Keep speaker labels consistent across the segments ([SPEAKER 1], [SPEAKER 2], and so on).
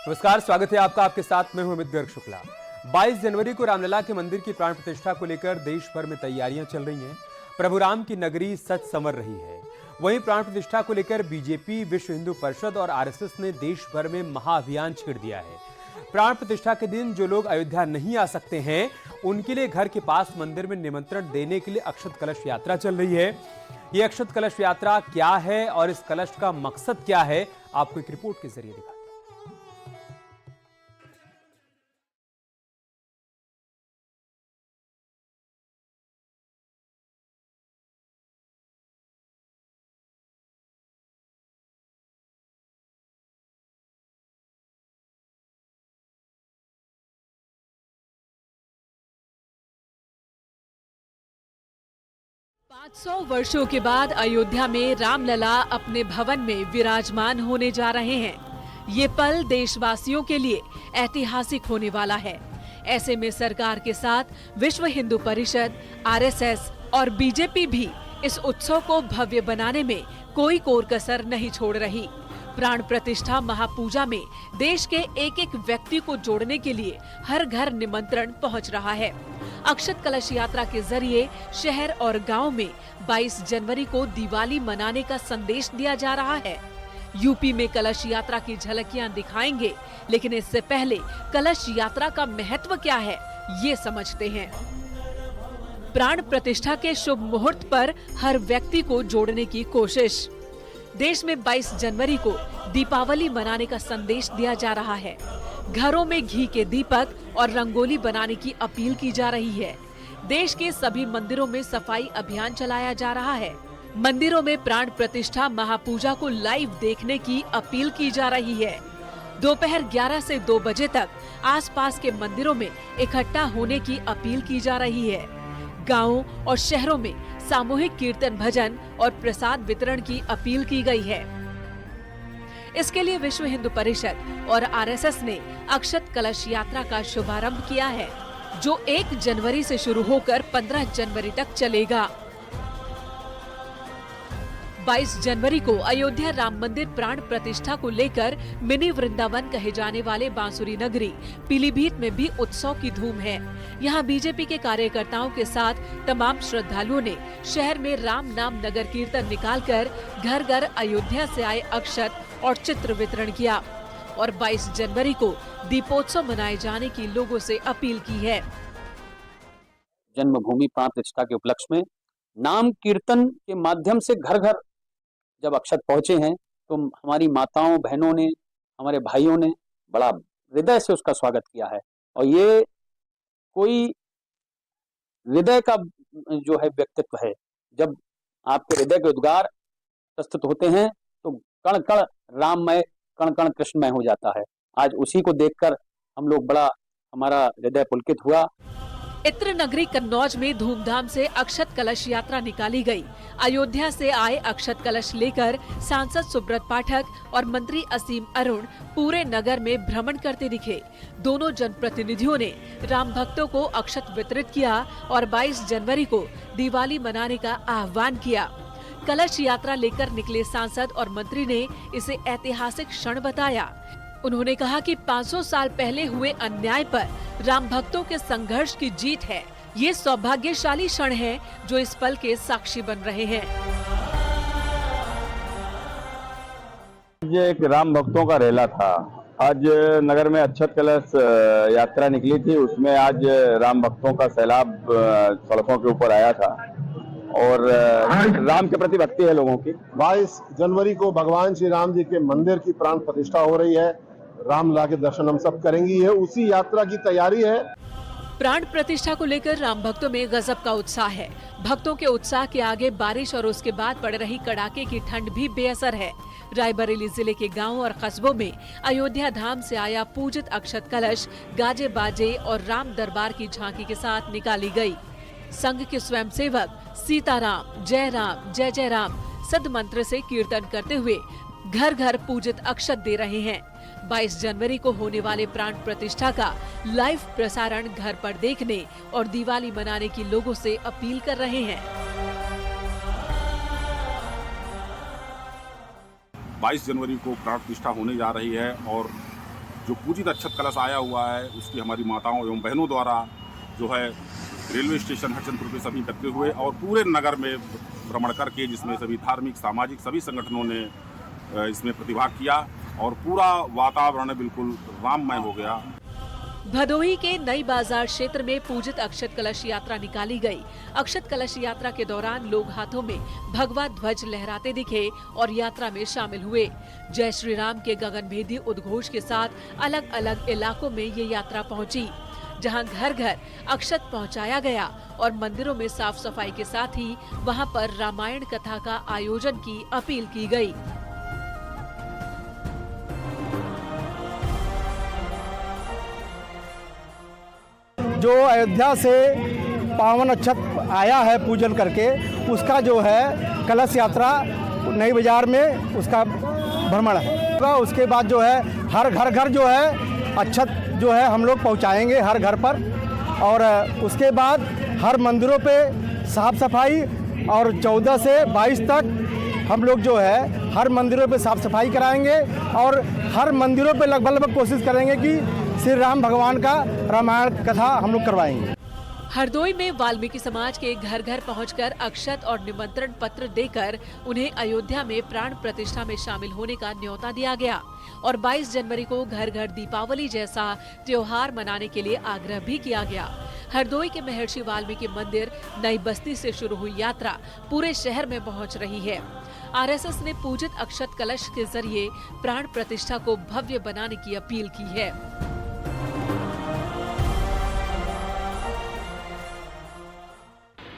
[SPEAKER 1] नमस्कार, स्वागत है आपका। आपके साथ मैं हूं अमित गर्ग शुक्ला। 22 जनवरी को रामलला के मंदिर की प्राण प्रतिष्ठा को लेकर देश भर में तैयारियां चल रही हैं। प्रभु राम की नगरी सच संवर रही है। वहीं प्राण प्रतिष्ठा को लेकर बीजेपी, विश्व हिंदू परिषद और आरएसएस ने देश भर में महाअभियान छेड़ दिया है। प्राण प्रतिष्ठा के दिन जो लोग अयोध्या नहीं आ सकते हैं, उनके लिए घर के पास मंदिर में निमंत्रण देने के लिए अक्षत कलश यात्रा चल रही है। ये अक्षत कलश यात्रा क्या है और इस कलश का मकसद क्या है, आपको एक रिपोर्ट के जरिए दिखाते हैं।
[SPEAKER 2] पाँच 500 वर्षों के बाद अयोध्या में रामलला अपने भवन में विराजमान होने जा रहे हैं। ये पल देशवासियों के लिए ऐतिहासिक होने वाला है। ऐसे में सरकार के साथ विश्व हिंदू परिषद, आरएसएस और बीजेपी भी इस उत्सव को भव्य बनाने में कोई कोर कसर नहीं छोड़ रही। प्राण प्रतिष्ठा महापूजा में देश के एक एक व्यक्ति को जोड़ने के लिए हर घर निमंत्रण पहुंच रहा है। अक्षत कलश यात्रा के जरिए शहर और गांव में 22 जनवरी को दिवाली मनाने का संदेश दिया जा रहा है। यूपी में कलश यात्रा की झलकियां दिखाएंगे, लेकिन इससे पहले कलश यात्रा का महत्व क्या है, ये समझते हैं। प्राण प्रतिष्ठा के शुभ मुहूर्त पर हर व्यक्ति को जोड़ने की कोशिश। देश में 22 जनवरी को दीपावली मनाने का संदेश दिया जा रहा है। घरों में घी के दीपक और रंगोली बनाने की अपील की जा रही है। देश के सभी मंदिरों में सफाई अभियान चलाया जा रहा है। मंदिरों में प्राण प्रतिष्ठा महापूजा को लाइव देखने की अपील की जा रही है। दोपहर 11 से 2 बजे तक आसपास के मंदिरों में इकट्ठा होने की अपील की जा रही है। गांवों और शहरों में सामूहिक कीर्तन, भजन और प्रसाद वितरण की अपील की गई है। इसके लिए विश्व हिंदू परिषद और आरएसएस ने अक्षत कलश यात्रा का शुभारंभ किया है, जो 1 जनवरी से शुरू होकर 15 जनवरी तक चलेगा। 22 जनवरी को अयोध्या राम मंदिर प्राण प्रतिष्ठा को लेकर मिनी वृंदावन कहे जाने वाले बांसुरी नगरी पीलीभीत में भी उत्सव की धूम है। यहाँ बीजेपी के कार्यकर्ताओं के साथ तमाम श्रद्धालुओं ने शहर में राम नाम नगर कीर्तन निकालकर घर घर अयोध्या से आए अक्षत और चित्र वितरण किया और 22 जनवरी को दीपोत्सव मनाए जाने की लोगों से अपील की है।
[SPEAKER 3] जन्मभूमि प्राण प्रतिष्ठा के उपलक्ष्य में नाम कीर्तन के माध्यम से घर घर जब अक्षत पहुंचे हैं, तो हमारी माताओं, बहनों ने, हमारे भाइयों ने बड़ा हृदय से उसका स्वागत किया है। और ये कोई हृदय का जो है व्यक्तित्व है। जब आपके हृदय के उद्गार प्रस्तुत होते हैं तो कण कण राममय, कण कण कृष्णमय हो जाता है। आज उसी को देखकर हम लोग हमारा हृदय पुलकित हुआ।
[SPEAKER 2] इत्र नगरी कन्नौज में धूमधाम से अक्षत कलश यात्रा निकाली गई। अयोध्या से आए अक्षत कलश लेकर सांसद सुब्रत पाठक और मंत्री असीम अरुण पूरे नगर में भ्रमण करते दिखे। दोनों जनप्रतिनिधियों ने राम भक्तों को अक्षत वितरित किया और 22 जनवरी को दिवाली मनाने का आह्वान किया। कलश यात्रा लेकर निकले सांसद और मंत्री ने इसे ऐतिहासिक क्षण बताया। उन्होंने कहा कि 500 साल पहले हुए अन्याय पर राम भक्तों के संघर्ष की जीत है। ये सौभाग्यशाली क्षण है जो इस पल के साक्षी बन रहे हैं।
[SPEAKER 4] ये एक राम भक्तों का रेला था। आज नगर में अक्षत कलश यात्रा निकली थी। उसमें आज राम भक्तों का सैलाब सड़कों के ऊपर आया था और राम के प्रति भक्ति है लोगों की।
[SPEAKER 5] 22 जनवरी को भगवान श्री राम जी के मंदिर की प्राण प्रतिष्ठा हो रही है। रामलला के दर्शन हम सब करेंगे, ये उसी यात्रा की तैयारी है।
[SPEAKER 2] प्राण प्रतिष्ठा को लेकर राम भक्तों में गजब का उत्साह है। भक्तों के उत्साह के आगे बारिश और उसके बाद पड़ रही कड़ाके की ठंड भी बेअसर है। रायबरेली जिले के गांवों और कस्बों में अयोध्या धाम से आया पूजित अक्षत कलश गाजे बाजे और राम दरबार की झांकी के साथ निकाली गई। संघ के स्वयंसेवक सीताराम जय राम सद मंत्र से कीर्तन करते हुए घर घर पूजित अक्षत दे रहे हैं। 22 जनवरी को होने वाले प्राण प्रतिष्ठा का लाइव प्रसारण घर पर देखने और दिवाली मनाने की लोगों से अपील कर रहे हैं।
[SPEAKER 6] 22 जनवरी को प्राण प्रतिष्ठा होने जा रही है और जो पूजित अक्षत कलश आया हुआ है उसकी हमारी माताओं एवं बहनों द्वारा जो है रेलवे स्टेशन हरचंदपुर पे सभी इकट्ठे हुए और पूरे नगर में भ्रमण करके, जिसमें सभी धार्मिक सामाजिक सभी संगठनों ने इसमें प्रतिभाग किया और पूरा वातावरण बिल्कुल राममय हो गया।
[SPEAKER 2] भदोही के नई बाजार क्षेत्र में पूजित अक्षत कलश यात्रा निकाली गई। अक्षत कलश यात्रा के दौरान लोग हाथों में भगवा ध्वज लहराते दिखे और यात्रा में शामिल हुए। जय श्री राम के गगनभेदी उद्घोष के साथ अलग अलग इलाकों में ये यात्रा पहुंची, जहां घर घर अक्षत पहुंचाया गया और मंदिरों में साफ सफाई के साथ ही वहां पर रामायण कथा का आयोजन की अपील की गई।
[SPEAKER 7] जो अयोध्या से पावन अक्षत आया है पूजन करके, उसका जो है कलश यात्रा नई बाजार में उसका भ्रमण है। उसके बाद जो है हर घर जो है अक्षत जो है हम लोग पहुंचाएंगे हर घर पर, और उसके बाद हर मंदिरों पे साफ सफाई, और 14 से 22 तक हम लोग जो है हर मंदिरों पे साफ सफाई कराएंगे और हर मंदिरों पे लगभग कोशिश करेंगे कि श्री राम भगवान का रामायण कथा हम लोग करवाएंगे।
[SPEAKER 2] हरदोई में वाल्मीकि समाज के घर घर पहुंचकर अक्षत और निमंत्रण पत्र देकर उन्हें अयोध्या में प्राण प्रतिष्ठा में शामिल होने का न्योता दिया गया और 22 जनवरी को घर घर दीपावली जैसा त्योहार मनाने के लिए आग्रह भी किया गया। हरदोई के महर्षि वाल्मीकि मंदिर नई बस्ती से शुरू हुई यात्रा पूरे शहर में पहुंच रही है। आरएसएस ने पूजित अक्षत कलश के जरिए प्राण प्रतिष्ठा को भव्य बनाने की अपील की है।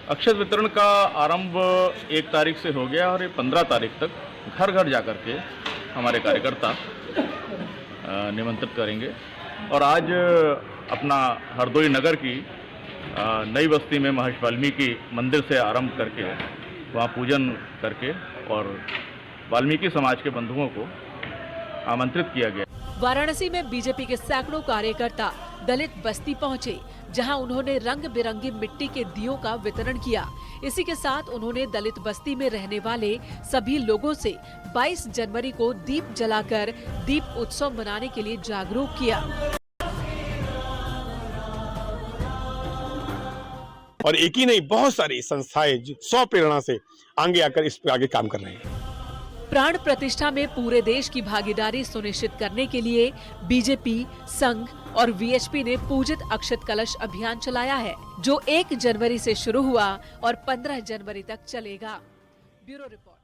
[SPEAKER 8] अक्षत वितरण का आरंभ 1 तारीख से हो गया और ये 15 तारीख तक घर घर जाकर के हमारे कार्यकर्ता निमंत्रित करेंगे। और आज अपना हरदोई नगर की नई बस्ती में महर्षि वाल्मीकि मंदिर से आरंभ करके वहाँ पूजन करके और वाल्मीकि समाज के बंधुओं को आमंत्रित किया गया।
[SPEAKER 2] वाराणसी में बीजेपी के सैकड़ों कार्यकर्ता दलित बस्ती पहुंचे, जहां उन्होंने रंग बिरंगी मिट्टी के दियों का वितरण किया। इसी के साथ उन्होंने दलित बस्ती में रहने वाले सभी लोगों से 22 जनवरी को दीप जलाकर दीप उत्सव मनाने के लिए जागरूक किया।
[SPEAKER 9] और एक ही नहीं, बहुत सारी संस्थाएं स्व प्रेरणा से आगे आकर इस पे आगे काम कर रहे हैं।
[SPEAKER 2] प्राण प्रतिष्ठा में पूरे देश की भागीदारी सुनिश्चित करने के लिए बीजेपी, संघ और वीएचपी ने पूजित अक्षत कलश अभियान चलाया है, जो 1 जनवरी से शुरू हुआ और 15 जनवरी तक चलेगा। Bureau report.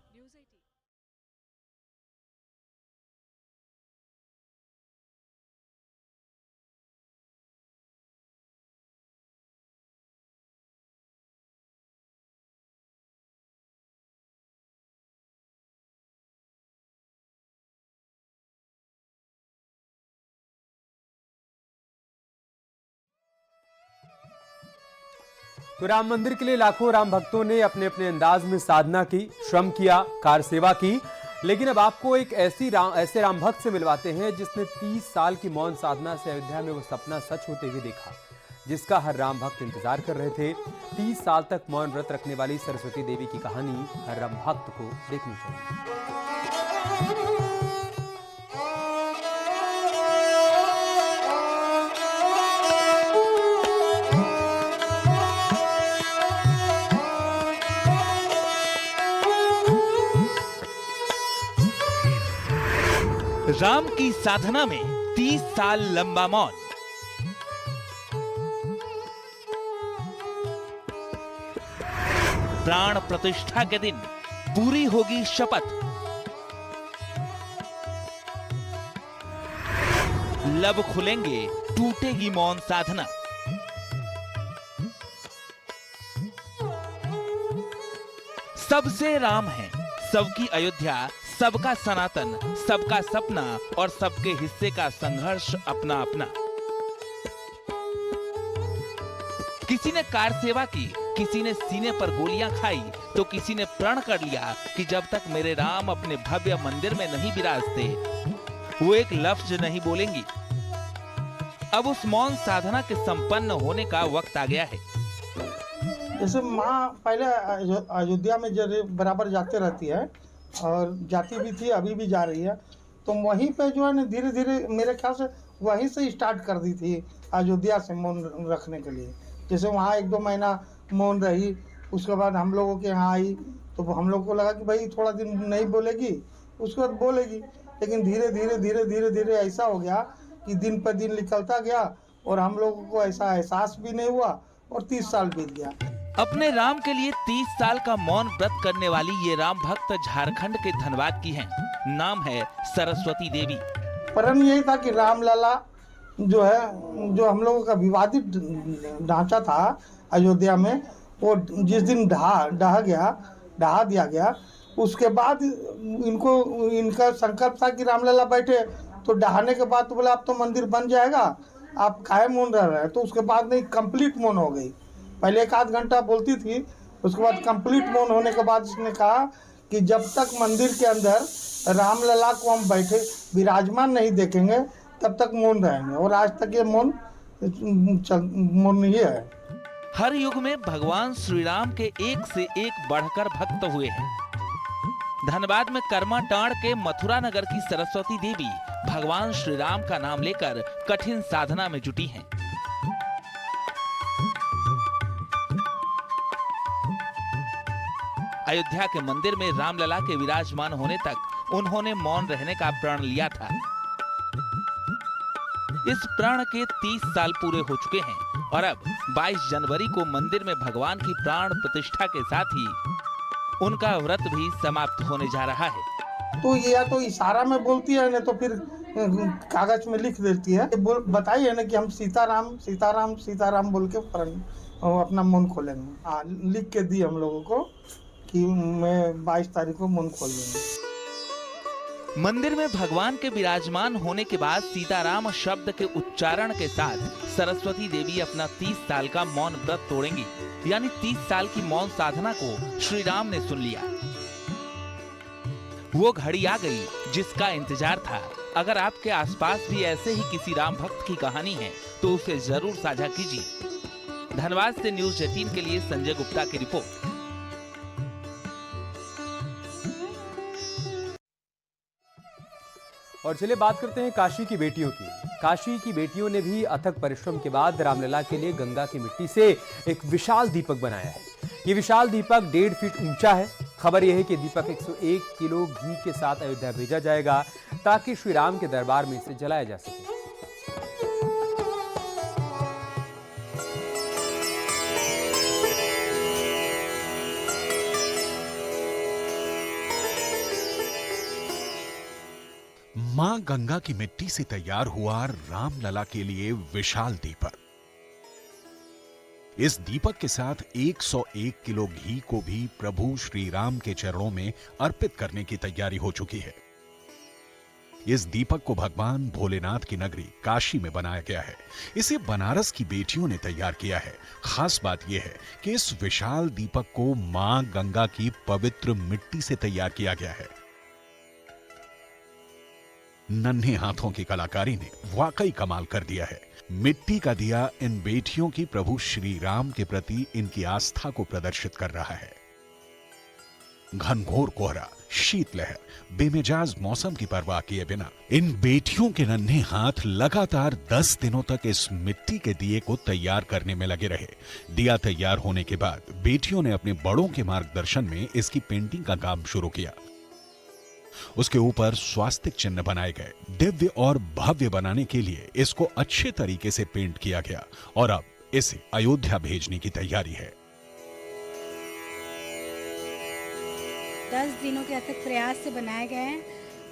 [SPEAKER 1] तो राम मंदिर के लिए लाखों राम भक्तों ने अपने अपने अंदाज में साधना की, श्रम किया, कार सेवा की। लेकिन अब आपको एक ऐसे राम भक्त से मिलवाते हैं जिसने 30 साल की मौन साधना से अयोध्या में वो सपना सच होते हुए देखा, जिसका हर राम भक्त इंतजार कर रहे थे। 30 साल तक मौन व्रत रखने वाली सरस्वती देवी की कहानी हर राम भक्त को देखनी चाहिए।
[SPEAKER 10] राम की साधना में 30 साल लंबा मौन। प्राण प्रतिष्ठा के दिन पूरी होगी शपथ। लब खुलेंगे, टूटेगी मौन साधना। सबसे राम है, सबकी अयोध्या, सबका सनातन, सबका सपना और सबके हिस्से का संघर्ष अपना अपना। किसी ने कार सेवा की, किसी ने सीने पर गोलियां खाई, तो किसी ने प्रण कर लिया कि जब तक मेरे राम अपने भव्य मंदिर में नहीं विराजते, वो एक लफ्ज नहीं बोलेंगी। अब उस मौन साधना के संपन्न होने का वक्त आ गया है।
[SPEAKER 11] जैसे माँ पहले अयोध्या में बराबर जाते रहती है और जाती भी थी, अभी भी जा रही है, तो वहीं पे जो है ना धीरे धीरे मेरे ख्याल से वहीं से स्टार्ट कर दी थी अयोध्या से मौन रखने के लिए। जैसे वहाँ 1-2 महीना मौन रही, उसके बाद हम लोगों के यहाँ आई, तो हम लोग को लगा कि भाई थोड़ा दिन नहीं बोलेगी, उसके बाद बोलेगी। लेकिन धीरे धीरे ऐसा हो गया कि दिन पर दिन निकलता गया और हम लोगों को ऐसा एहसास भी नहीं हुआ और 30 साल बीत गया।
[SPEAKER 10] अपने राम के लिए 30 साल का मौन व्रत करने वाली ये राम भक्त झारखंड के धनबाद की हैं। नाम है सरस्वती देवी।
[SPEAKER 11] प्रण यही था कि रामलला जो है, जो हम लोगों का विवादित ढांचा था अयोध्या में, वो जिस दिन ढहा दिया गया, उसके बाद इनका संकल्प था कि रामलला बैठे, तो ढहाने के बाद तो बोला अब तो मंदिर बन जाएगा, आप काहे मौन रह रहे हैं। तो उसके बाद नहीं, कंप्लीट मौन हो गई। पहले 1-8 घंटा बोलती थी, उसके बाद कंप्लीट मौन होने के बाद इसने कहा कि जब तक मंदिर के अंदर रामलला को हम बैठे विराजमान नहीं देखेंगे तब तक मौन रहेंगे। और आज तक ये मौन ही है।
[SPEAKER 10] हर युग में भगवान श्री राम के एक से एक बढ़कर भक्त हुए हैं। धनबाद में कर्माटांड़ के मथुरा नगर की सरस्वती देवी भगवान श्री राम का नाम लेकर कठिन साधना में जुटी हैं। अयोध्या के मंदिर में रामलला के विराजमान होने तक उन्होंने मौन रहने का प्रण लिया था। इस प्रण के 30 साल पूरे हो चुके हैं और अब 22 जनवरी को मंदिर में भगवान की प्राण प्रतिष्ठा के साथ ही उनका व्रत भी समाप्त होने जा रहा है।
[SPEAKER 11] तो ये या तो इशारा में बोलती है, ना तो फिर कागज में लिख देती है। बताइए ना कि हम सीताराम सीताराम सीताराम बोल के अपना मौन खोलेंगे। लिख के दी हम लोगों को कि मैं 22 तारीख को मौन खोल लूंगी।
[SPEAKER 10] मंदिर में भगवान के विराजमान होने के बाद सीताराम शब्द के उच्चारण के साथ सरस्वती देवी अपना 30 साल का मौन व्रत तोड़ेंगी। यानी 30 साल की मौन साधना को श्री राम ने सुन लिया। वो घड़ी आ गई जिसका इंतजार था। अगर आपके आसपास भी ऐसे ही किसी राम भक्त की कहानी है तो उसे जरूर साझा कीजिए। धनबाद से न्यूज़ 18 के लिए संजय गुप्ता की रिपोर्ट।
[SPEAKER 1] और चलिए बात करते हैं काशी की बेटियों की। काशी की बेटियों ने भी अथक परिश्रम के बाद रामलला के लिए गंगा की मिट्टी से एक विशाल दीपक बनाया है। ये विशाल दीपक 1.5 फीट ऊंचा है। खबर यह है कि दीपक 101 किलो घी के साथ अयोध्या भेजा जाएगा ताकि श्री राम के दरबार में इसे जलाया जा सके।
[SPEAKER 12] मां गंगा की मिट्टी से तैयार हुआ रामलला के लिए विशाल दीपक। इस दीपक के साथ 101 किलो घी को भी प्रभु श्री राम के चरणों में अर्पित करने की तैयारी हो चुकी है। इस दीपक को भगवान भोलेनाथ की नगरी काशी में बनाया गया है। इसे बनारस की बेटियों ने तैयार किया है। खास बात यह है कि इस विशाल दीपक को मां गंगा की पवित्र मिट्टी से तैयार किया गया है। नन्हे हाथों की कलाकारी ने वाकई कमाल कर दिया है। मिट्टी का दिया इन बेटियों की प्रभु श्री राम के प्रति इनकी आस्था को प्रदर्शित कर रहा है। घनघोर कोहरा, शीतलहर, बेमिजाज मौसम की परवाह किए बिना इन बेटियों के नन्हे हाथ लगातार 10 दिनों तक इस मिट्टी के दिए को तैयार करने में लगे रहे। दिया तैयार होने के बाद बेटियों ने अपने बड़ों के मार्गदर्शन में इसकी पेंटिंग का काम शुरू किया। उसके ऊपर स्वास्तिक चिन्ह बनाए गए। दिव्य और भव्य बनाने के लिए इसको अच्छे तरीके से पेंट किया गया और अब इसे अयोध्या भेजने की तैयारी है।
[SPEAKER 13] 10 दिनों के अथक प्रयास से बनाया गया है।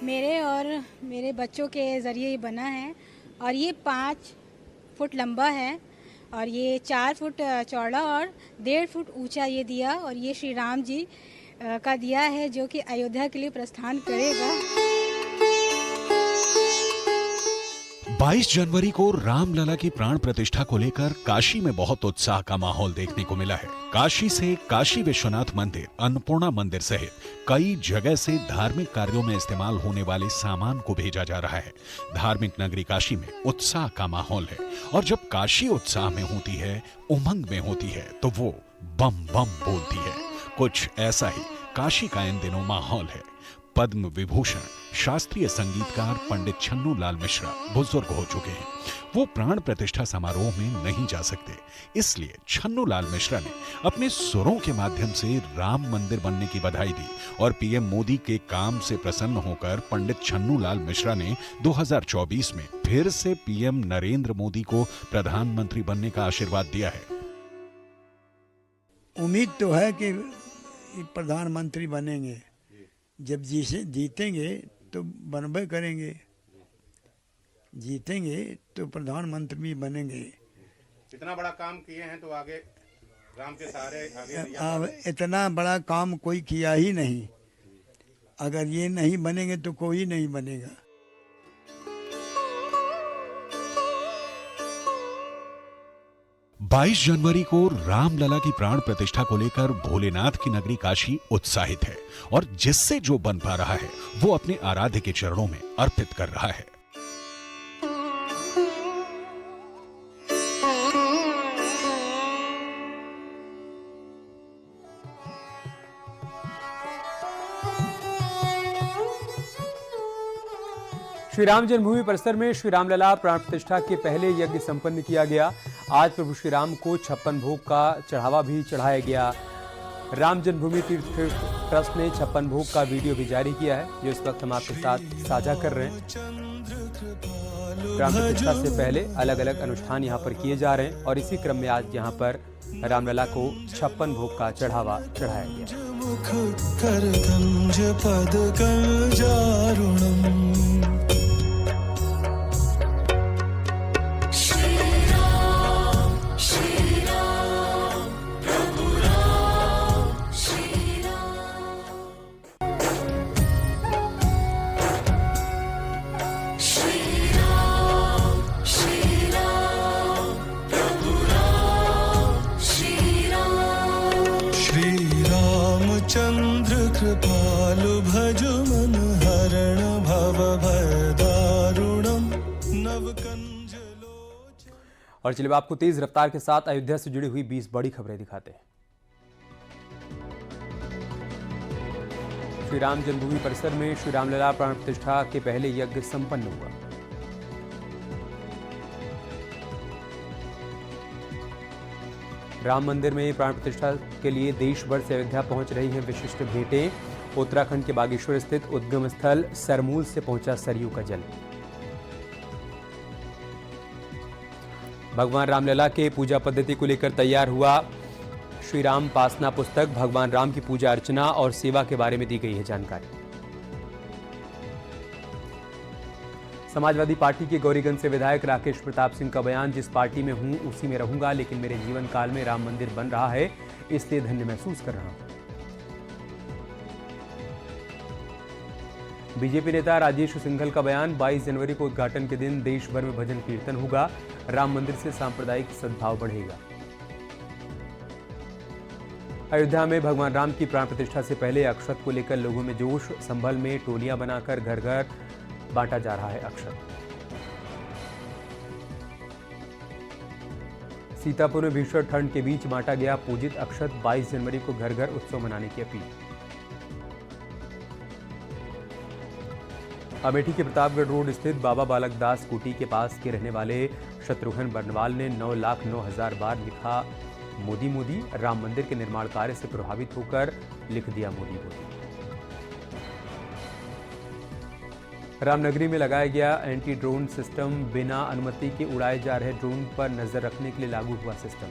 [SPEAKER 13] मेरे और मेरे बच्चों के जरिए ये बना है और ये 5 फुट लंबा है और ये 4 फुट चौड़ा और 1.5 फुट ऊंचा ये दिया। और ये श्री राम जी का दिया है जो कि अयोध्या के लिए प्रस्थान करेगा।
[SPEAKER 12] 22 जनवरी को रामलला की प्राण प्रतिष्ठा को लेकर काशी में बहुत उत्साह का माहौल देखने को मिला है। काशी से काशी विश्वनाथ मंदिर, अन्नपूर्णा मंदिर सहित कई जगह से धार्मिक कार्यों में इस्तेमाल होने वाले सामान को भेजा जा रहा है। धार्मिक नगरी काशी में उत्साह का माहौल है और जब काशी उत्साह में होती है, उमंग में होती है, तो वो बम बम बोलती है। कुछ ऐसा ही काशी का इन दिनों माहौल है। पद्म विभूषण शास्त्रीय संगीतकार पंडित छन्नू लाल मिश्रा बुजुर्ग हो चुके हैं। वो प्राण प्रतिष्ठा समारोह में नहीं जा सकते, इसलिए छन्नू लाल मिश्रा ने अपने सुरों के माध्यम से राम मंदिर बनने की बधाई दी और पीएम मोदी के काम से प्रसन्न होकर पंडित छन्नू लाल मिश्रा ने 2024 में फिर से पीएम नरेंद्र मोदी को प्रधानमंत्री बनने का आशीर्वाद दिया है।
[SPEAKER 14] उम्मीद तो है कि प्रधानमंत्री बनेंगे, जब जीतेंगे तो बनबे करेंगे, जीतेंगे तो प्रधानमंत्री भी बनेंगे।
[SPEAKER 9] इतना बड़ा काम किए हैं तो आगे राम के सहारे आगे
[SPEAKER 14] इतना बड़ा काम कोई किया ही नहीं, अगर ये नहीं बनेंगे तो कोई नहीं बनेगा।
[SPEAKER 12] 22 जनवरी को रामलला की प्राण प्रतिष्ठा को लेकर भोलेनाथ की नगरी काशी उत्साहित है और जिससे जो बन पा रहा है वो अपने आराध्य के चरणों में अर्पित कर रहा है।
[SPEAKER 1] श्री राम जन्मभूमि परिसर में श्री रामलला प्राण प्रतिष्ठा के पहले यज्ञ संपन्न किया गया। आज प्रभु श्री राम को 56 भोग का चढ़ावा भी चढ़ाया गया। राम जन्मभूमि तीर्थ ट्रस्ट ने 56 भोग का वीडियो भी जारी किया है, जो इस वक्त हम आपके साथ साझा कर रहे हैं। प्राण प्रतिष्ठा से पहले अलग अलग अनुष्ठान यहाँ पर किए जा रहे हैं और इसी क्रम में आज यहाँ पर रामलला को 56 भोग का चढ़ावा चढ़ाया गया।
[SPEAKER 15] चंद्र कृपालु भज मन हरण भव भय दारुणम नवकंज।
[SPEAKER 1] और चलिए आपको तेज रफ्तार के साथ अयोध्या से जुड़ी हुई 20 बड़ी खबरें दिखाते हैं। श्री राम जन्मभूमि परिसर में श्री रामलला प्राण प्रतिष्ठा के पहले यज्ञ संपन्न हुआ। राम मंदिर में प्राण प्रतिष्ठा के लिए देश भर से अयोध्या पहुंच रही हैं विशिष्ट भेंटें। उत्तराखंड के बागेश्वर स्थित उद्गम स्थल सरमूल से पहुंचा सरयू का जल। भगवान रामलला के पूजा पद्धति को लेकर तैयार हुआ श्री राम पासना पुस्तक। भगवान राम की पूजा अर्चना और सेवा के बारे में दी गई है जानकारी। समाजवादी पार्टी के गौरीगंज से विधायक राकेश प्रताप सिंह का बयान, जिस पार्टी में हूं उसी में रहूंगा, लेकिन मेरे जीवन काल में राम मंदिर बन रहा है, इसलिए धन्य महसूस कर रहा हूं। बीजेपी नेता राजेश सिंघल का बयान, 22 जनवरी को उद्घाटन के दिन देश भर में भजन कीर्तन होगा, राम मंदिर से सांप्रदायिक सद्भाव बढ़ेगा। अयोध्या में भगवान राम की प्राण प्रतिष्ठा से पहले अक्षत को लेकर लोगों में जोश। संभल में टोलियां बनाकर घर घर बांटा जा रहा है अक्षत। सीतापुर में भीषण ठंड के बीच बांटा गया पूजित अक्षत। 22 जनवरी को घर घर उत्सव मनाने की अपील। अमेठी के प्रतापगढ़ रोड स्थित बाबा बालक दास कुटी के पास के रहने वाले शत्रुघ्न बर्नवाल ने 9,09,000 बार लिखा मोदी मोदी। राम मंदिर के निर्माण कार्य से प्रभावित होकर लिख दिया मोदी मोदी। रामनगरी में लगाया गया एंटी ड्रोन सिस्टम। बिना अनुमति के उड़ाए जा रहे ड्रोन पर नजर रखने के लिए लागू हुआ सिस्टम।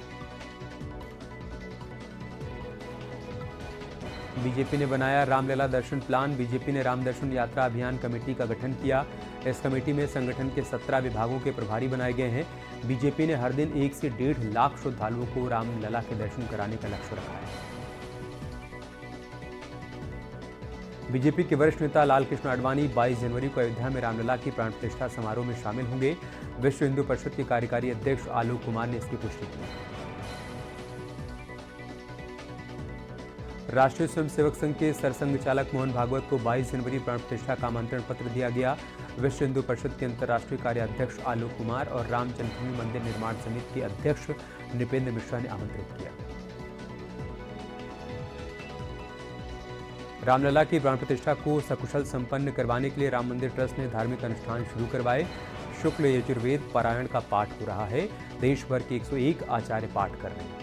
[SPEAKER 1] बीजेपी ने बनाया रामलला दर्शन प्लान। बीजेपी ने राम दर्शन यात्रा अभियान कमेटी का गठन किया। इस कमेटी में संगठन के 17 विभागों के प्रभारी बनाए गए हैं। बीजेपी ने हर दिन 1 से 1.5 लाख श्रद्धालुओं को रामलला के दर्शन कराने का लक्ष्य रखा है। बीजेपी के वरिष्ठ नेता लालकृष्ण आडवाणी 22 जनवरी को अयोध्या में रामलला की प्राण प्रतिष्ठा समारोह में शामिल होंगे। विश्व हिंदू परिषद के कार्यकारी अध्यक्ष आलोक कुमार ने इसकी पुष्टि की। राष्ट्रीय स्वयंसेवक संघ के सरसंघ चालक मोहन भागवत को 22 जनवरी प्राण प्रतिष्ठा का आमंत्रण पत्र दिया गया। विश्व हिंदू परिषद के अंतर्राष्ट्रीय कार्याध्यक्ष आलोक कुमार और राम जन्मभूमि मंदिर निर्माण समिति के अध्यक्ष नृपेंद्र मिश्रा ने आमंत्रित किया। रामलला की प्राण प्रतिष्ठा को सकुशल संपन्न करवाने के लिए राम मंदिर ट्रस्ट ने धार्मिक अनुष्ठान शुरू करवाए। शुक्ल यजुर्वेद पारायण का पाठ हो रहा है। देश भर के 101 आचार्य पाठ कर रहे हैं।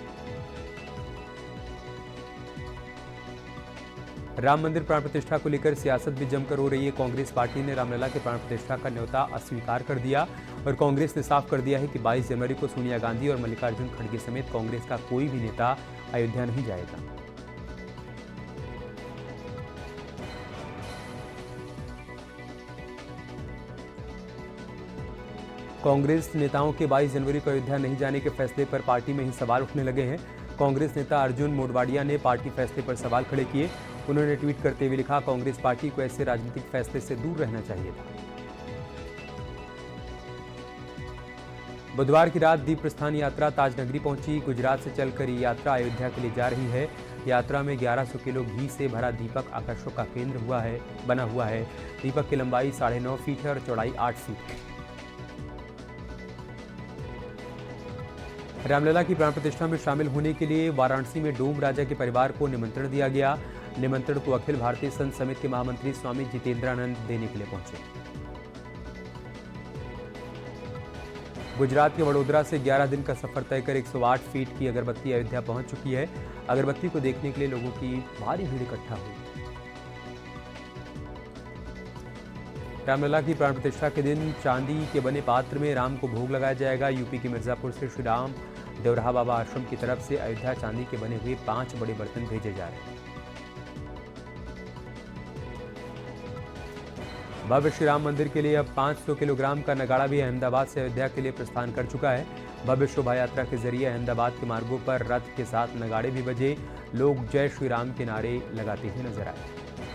[SPEAKER 1] राम मंदिर प्राण प्रतिष्ठा को लेकर सियासत भी जमकर हो रही है। कांग्रेस पार्टी ने रामलला के प्राण प्रतिष्ठा का न्योता अस्वीकार कर दिया और कांग्रेस ने साफ कर दिया है कि 22 जनवरी को सोनिया गांधी और मल्लिकार्जुन खड़गे समेत कांग्रेस का कोई भी नेता अयोध्या नहीं जाएगा। कांग्रेस नेताओं के 22 जनवरी को अयोध्या नहीं जाने के फैसले पर पार्टी में ही सवाल उठने लगे हैं। कांग्रेस नेता अर्जुन मोडवाडिया ने पार्टी फैसले पर सवाल खड़े किए। उन्होंने ट्वीट करते हुए लिखा, कांग्रेस पार्टी को ऐसे राजनीतिक फैसले से दूर रहना चाहिए था। बुधवार की रात दीप प्रस्थान यात्रा ताजनगरी पहुंची। गुजरात से चलकर ये यात्रा अयोध्या के लिए जा रही है। यात्रा में 1100 किलो घी से भरा दीपक आकर्षण का केंद्र बना हुआ है। दीपक की लंबाई 9.5 फीट है और चौड़ाई 8 फीट है। रामलला की प्राण प्रतिष्ठा में शामिल होने के लिए वाराणसी में डोम राजा के परिवार को निमंत्रण दिया गया। निमंत्रण को अखिल भारतीय संत समिति के महामंत्री स्वामी जितेंद्रानंद देने के लिए पहुंचे। गुजरात के वडोदरा से 11 दिन का सफर तय कर 108 फीट की अगरबत्ती अयोध्या पहुंच चुकी है। अगरबत्ती को देखने के लिए लोगों की भारी भीड़ इकट्ठा हुई। रामलला की प्राण प्रतिष्ठा के दिन चांदी के बने पात्र में राम को भोग लगाया जाएगा। यूपी के मिर्जापुर से श्री राम देवराहा बाबा आश्रम की तरफ से अयोध्या चांदी के बने हुए 5 बड़े बर्तन भेजे जा रहे हैं। भव्य श्री राम मंदिर के लिए अब 500 किलोग्राम का नगाड़ा भी अहमदाबाद से अयोध्या के लिए प्रस्थान कर चुका है। भव्य शोभा यात्रा के जरिए अहमदाबाद के मार्गों पर रथ के साथ नगाड़े भी बजे। लोग जय श्री राम के नारे लगाते हुए नजर आए।